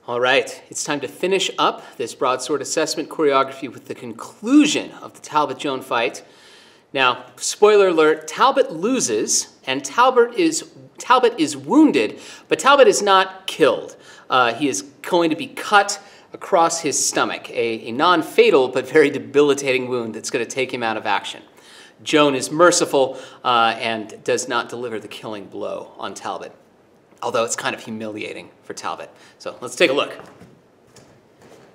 All right, it's time to finish up this broadsword assessment choreography with the conclusion of the Talbot-Joan fight. Now, spoiler alert, Talbot loses, and Talbot is wounded, but Talbot is not killed. He is going to be cut across his stomach, a non-fatal but very debilitating wound that's going to take him out of action. Joan is merciful and does not deliver the killing blow on Talbot, although it's kind of humiliating for Talbot. So let's take a look.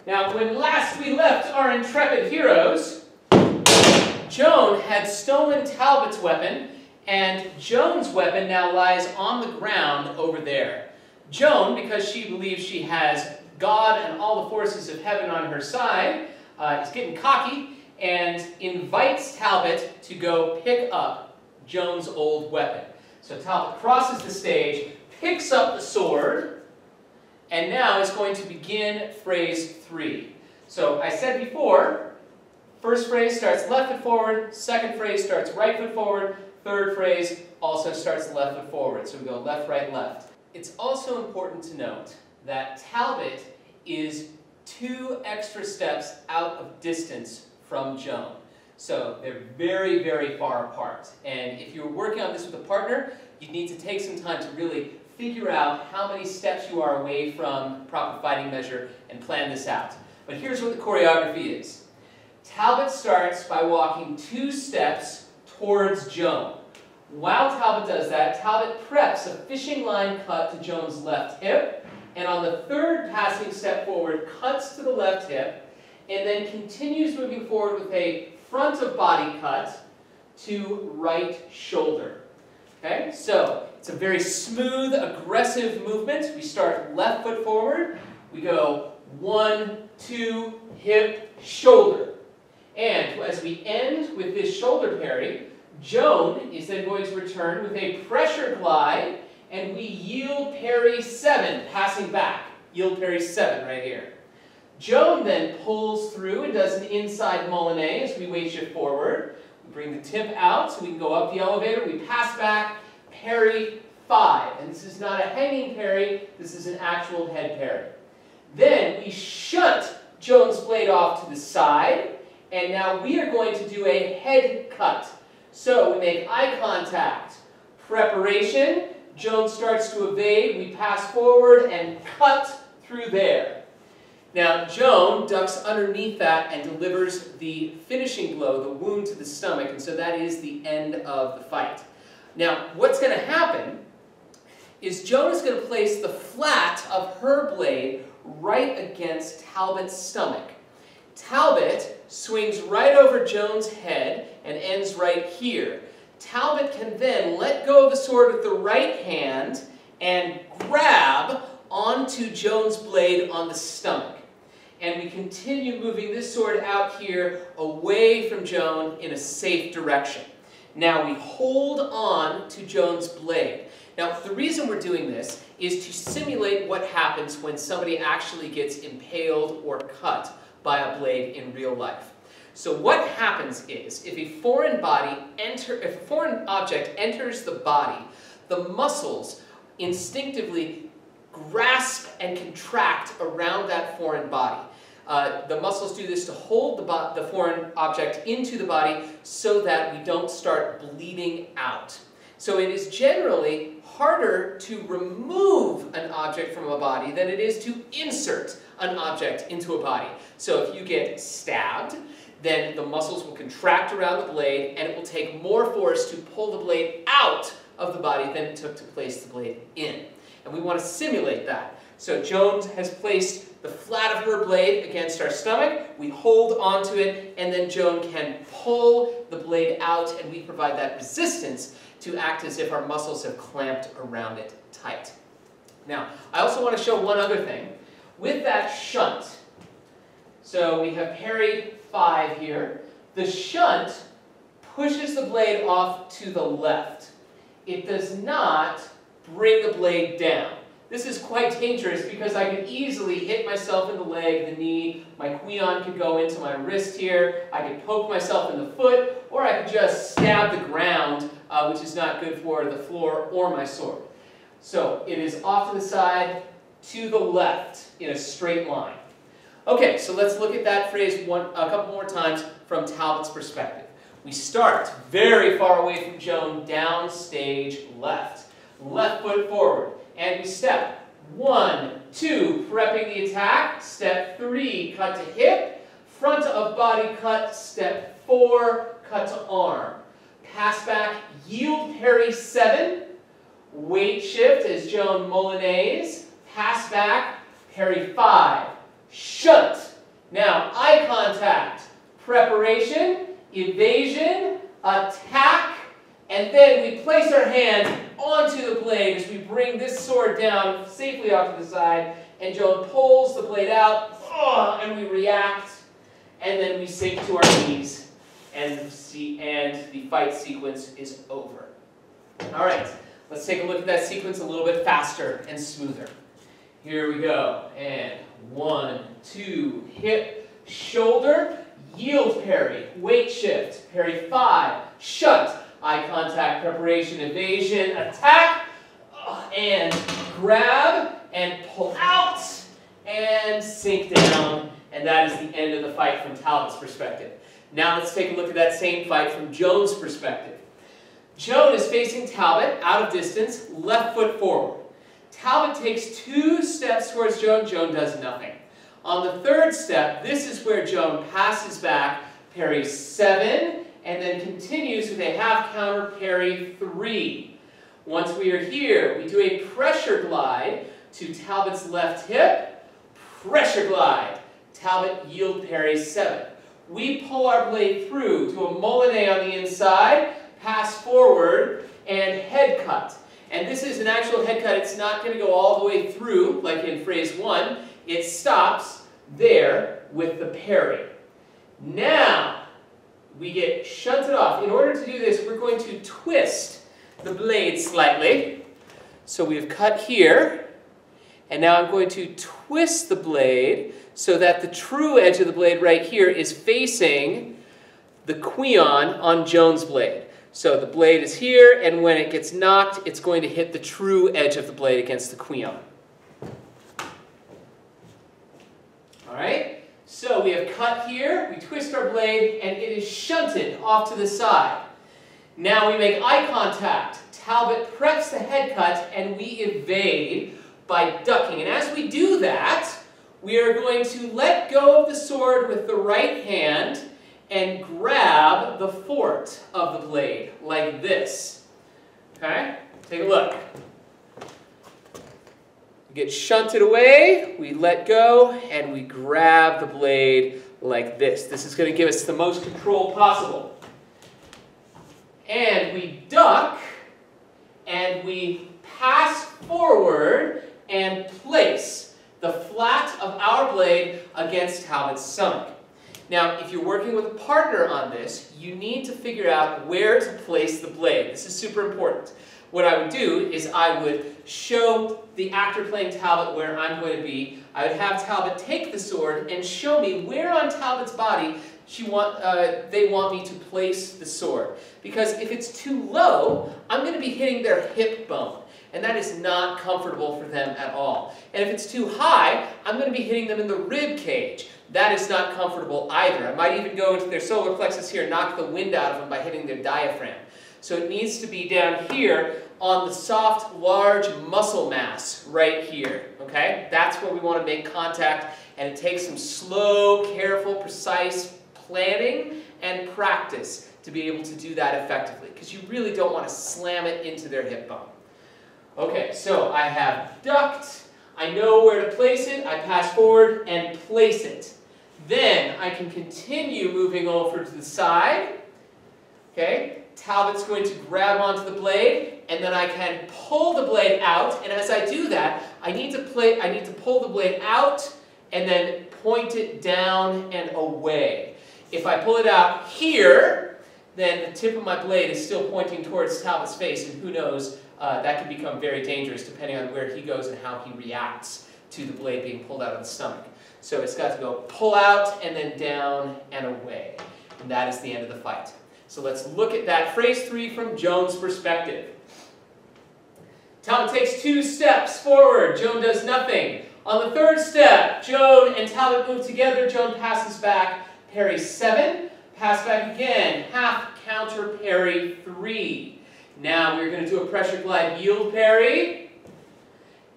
Now, when last we left our intrepid heroes, Joan had stolen Talbot's weapon, and Joan's weapon now lies on the ground over there. Joan, because she believes she has God and all the forces of heaven on her side, is getting cocky and invites Talbot to go pick up Joan's old weapon. So Talbot crosses the stage, picks up the sword, and now is going to begin phrase 3. So I said before, first phrase starts left foot forward, second phrase starts right foot forward, third phrase also starts left foot forward. So we go left, right, left. It's also important to note that Talbot is 2 extra steps out of distance from Joan. So they're very, very far apart. And if you're working on this with a partner, you need to take some time to really figure out how many steps you are away from proper fighting measure and plan this out. But here's what the choreography is. Talbot starts by walking 2 steps towards Joan. While Talbot does that, Talbot preps a fishing line cut to Joan's left hip, and on the 3rd passing step forward, cuts to the left hip, and then continues moving forward with a front of body cut to right shoulder. Okay, so it's a very smooth, aggressive movement. We start left foot forward. We go 1, 2, hip, shoulder. And as we end with this shoulder parry, Joan is then going to return with a pressure glide, and we yield parry 7, passing back. Yield parry 7 right here. Joan then pulls through and does an inside Molinet as we weight shift forward. We bring the tip out so we can go up the elevator. We pass back, parry 5. And this is not a hanging parry, this is an actual head parry. Then we shunt Joan's blade off to the side, and now we are going to do a head cut. So we make eye contact, preparation, Joan starts to evade, we pass forward and cut through there. Now Joan ducks underneath that and delivers the finishing blow, the wound to the stomach, and so that is the end of the fight. Now what's going to happen is Joan is going to place the flat of her blade right against Talbot's stomach. Talbot swings right over Joan's head and ends right here. Talbot can then let go of the sword with the right hand and grab onto Joan's blade on the stomach. And we continue moving this sword out here away from Joan in a safe direction. Now we hold on to Joan's blade. Now the reason we're doing this is to simulate what happens when somebody actually gets impaled or cut by a blade in real life. So what happens is, if a foreign object enters the body, the muscles instinctively grasp and contract around that foreign body. The muscles do this to hold the foreign object into the body so that we don't start bleeding out. So it is generally harder to remove an object from a body than it is to insert an object into a body. So if you get stabbed, then the muscles will contract around the blade, and it will take more force to pull the blade out of the body than it took to place the blade in. And we want to simulate that. So Joan has placed the flat of her blade against our stomach, we hold onto it, and then Joan can pull the blade out, and we provide that resistance to act as if our muscles have clamped around it tight. Now, I also want to show one other thing. With that shunt, so we have parried 5 here, the shunt pushes the blade off to the left. It does not bring the blade down. This is quite dangerous because I could easily hit myself in the leg, the knee, my queon could go into my wrist here, I could poke myself in the foot, or I could just stab the ground, which is not good for the floor or my sword. So it is off to the side, to the left in a straight line. Okay, so let's look at that phrase a couple more times from Talbot's perspective. We start very far away from Joan, down stage left. Left foot forward, and we step. 1, 2, prepping the attack. Step 3, cut to hip. Front of body cut. Step 4, cut to arm. Pass back, yield parry 7. Weight shift as Joan Molinex. Pass back, parry 5. Shunt. Now, eye contact. Preparation, evasion, attack, and then we place our hand onto the blade as we bring this sword down safely off to the side, and Joan pulls the blade out, and we react, and then we sink to our knees, and the fight sequence is over. All right, let's take a look at that sequence a little bit faster and smoother. Here we go, and 1, 2, hip, shoulder, yield parry, weight shift, parry 5, shunt, eye contact, preparation, evasion, attack, and grab, and pull out, and sink down, and that is the end of the fight from Talbot's perspective. Now let's take a look at that same fight from Joan's perspective. Joan is facing Talbot, out of distance, left foot forward. Talbot takes 2 steps towards Joan, Joan does nothing. On the 3rd step, this is where Joan passes back, parry 7, and then continues with a half counter parry 3. Once we are here, we do a pressure glide to Talbot's left hip, pressure glide, Talbot yield parry 7. We pull our blade through to a Molinex on the inside, pass forward, and head cut. And this is an actual head cut. It's not going to go all the way through, like in phrase 1. It stops there with the parry. Now, we get shunted off. In order to do this, we're going to twist the blade slightly. So we've cut here, and now I'm going to twist the blade so that the true edge of the blade right here is facing the quillon on Joan's blade. So the blade is here, and when it gets knocked, it's going to hit the true edge of the blade against the quillon. All right, so we have cut here, we twist our blade, and it is shunted off to the side. Now we make eye contact. Talbot preps the head cut, and we evade by ducking. And as we do that, we are going to let go of the sword with the right hand and grab the fort of the blade, like this. Okay? Take a look. We get shunted away, we let go, and we grab the blade like this. This is going to give us the most control possible. And we duck, and we pass forward and place the flat of our blade against Talbot's stomach. Now, if you're working with a partner on this, you need to figure out where to place the blade. This is super important. What I would do is I would show the actor playing Talbot where I'm going to be. I would have Talbot take the sword and show me where on Talbot's body they want me to place the sword. Because if it's too low, I'm going to be hitting their hip bone. And that is not comfortable for them at all. And if it's too high, I'm going to be hitting them in the rib cage. That is not comfortable either. I might even go into their solar plexus here and knock the wind out of them by hitting their diaphragm. So it needs to be down here on the soft, large muscle mass right here. Okay? That's where we want to make contact, and it takes some slow, careful, precise planning and practice to be able to do that effectively, because you really don't want to slam it into their hip bone. Okay, so I have ducked, I know where to place it, I pass forward and place it. Then I can continue moving over to the side. Okay, Talbot's going to grab onto the blade, and then I can pull the blade out, and as I do that, I need to pull the blade out and then point it down and away. If I pull it out here, then the tip of my blade is still pointing towards Talbot's face, and who knows, that can become very dangerous depending on where he goes and how he reacts to the blade being pulled out of the stomach. So it's got to go pull out and then down and away. And that is the end of the fight. So let's look at that phrase 3 from Joan's perspective. Talbot takes 2 steps forward. Joan does nothing. On the 3rd step, Joan and Talbot move together. Joan passes back, parry 7. Pass back again, half counter parry 3. Now we're going to do a pressure glide yield parry.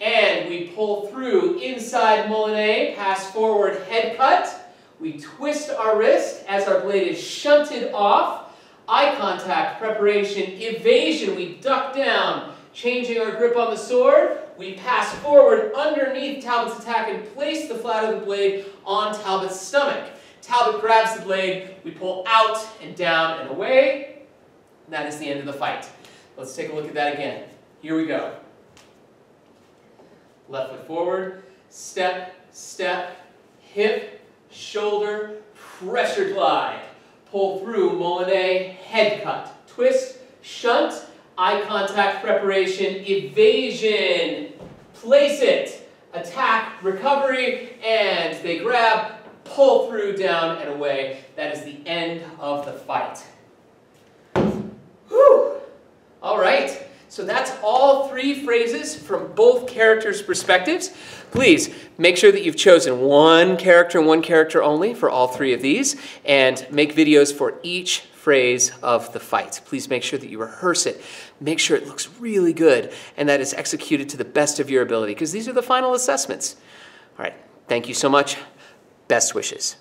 And we pull through inside Molinet, pass forward head cut. We twist our wrist as our blade is shunted off. Eye contact, preparation, evasion. We duck down, changing our grip on the sword. We pass forward underneath Talbot's attack and place the flat of the blade on Talbot's stomach. Talbot grabs the blade, we pull out and down and away. And that is the end of the fight. Let's take a look at that again. Here we go. Left foot forward, step, step, hip, shoulder, pressure glide. Pull through, Molinet, head cut. Twist, shunt, eye contact, preparation, evasion. Place it, attack, recovery, and they grab, pull through, down, and away. That is the end of the fight. Whew! All right, so that's all 3 phrases from both characters' perspectives. Please make sure that you've chosen one character and one character only for all 3 of these, and make videos for each phrase of the fight. Please make sure that you rehearse it. Make sure it looks really good and that it's executed to the best of your ability, because these are the final assessments. All right, thank you so much. Best wishes.